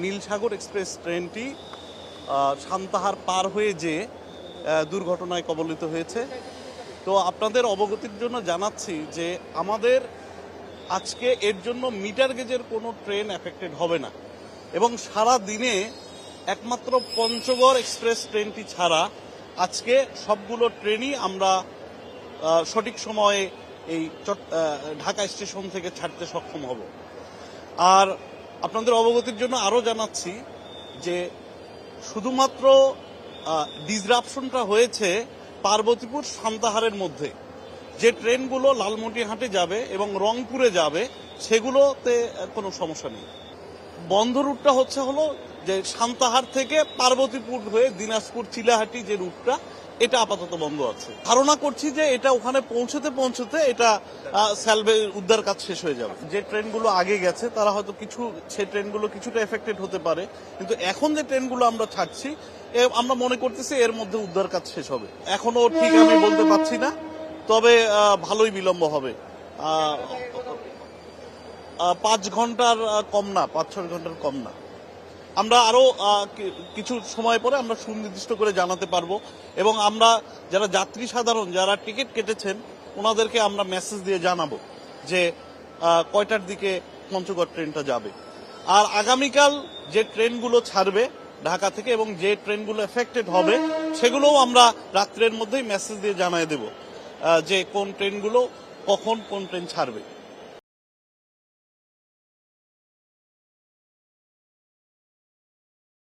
Nilsagar express ট্রেনটি সান্তাহার পার হয়ে যে দুর্ঘটনায় কবলিত হয়েছে। তো আপনাদের অবগতির জন্য জানাচ্ছি যে আমাদের আজকে এর জন্য মিটার গেজের কোনো ট্রেন এফেক্টেড হবে না, এবং সারা দিনে একমাত্র পঞ্চগড় এক্সপ্রেস ট্রেনটি ছাড়া আজকে সবগুলো ট্রেনই আমরা সঠিক সময়ে এই ঢাকা স্টেশন থেকে ছাড়তে সক্ষম হব। আর আপনাদের অবগতির জন্য আরও জানাচ্ছি যে শুধুমাত্র ডিসরাপশনটা হয়েছে পার্বতীপুর সান্তাহারের মধ্যে। যে ট্রেনগুলো লালমনিরহাটে যাবে এবং রংপুরে যাবে সেগুলোতে কোনো সমস্যা নেই। বন্ধ রুটটা হলো যে সান্তাহার থেকে পার্বতীপুর হয়ে দিনাজপুর চিলাহাটি যে রুটটা, এটা আপাতত বন্ধ আছে। ধারণা করছি যে এটা ওখানে পৌঁছতে এটা উদ্ধার কাজ শেষ হয়ে যাবে। যে ট্রেনগুলো আগে গেছে তারা হয়তো সেই ট্রেনগুলো কিছুটা এফেক্টেড হতে পারে, কিন্তু এখন যে ট্রেনগুলো আমরা ছাড়ছি আমরা মনে করতেছি এর মধ্যে উদ্ধার কাজ শেষ হবে। এখনো ঠিক আমি বলতে পারছি না, তবে ভালোই বিলম্ব হবে। 5 ঘন্টার কম না, 5-6 ঘন্টার কম না। আমরা আরো কিছু সময় পরে আমরা সুনির্দিষ্ট করে জানাতে পারবো, এবং আমরা যারা যাত্রী সাধারণ যারা টিকিট কেটেছেন ওনাদেরকে আমরা মেসেজ দিয়ে জানাবো যে কয়টার দিকে পঞ্চগড় ট্রেনটা যাবে। আর আগামীকাল যে ট্রেনগুলো ছাড়বে ঢাকা থেকে এবং যে ট্রেনগুলো এফেক্টেড হবে সেগুলোও আমরা রাত্রের মধ্যেই মেসেজ দিয়ে জানিয়ে দেব যে কোন ট্রেনগুলো কখন কোন ট্রেন ছাড়বে।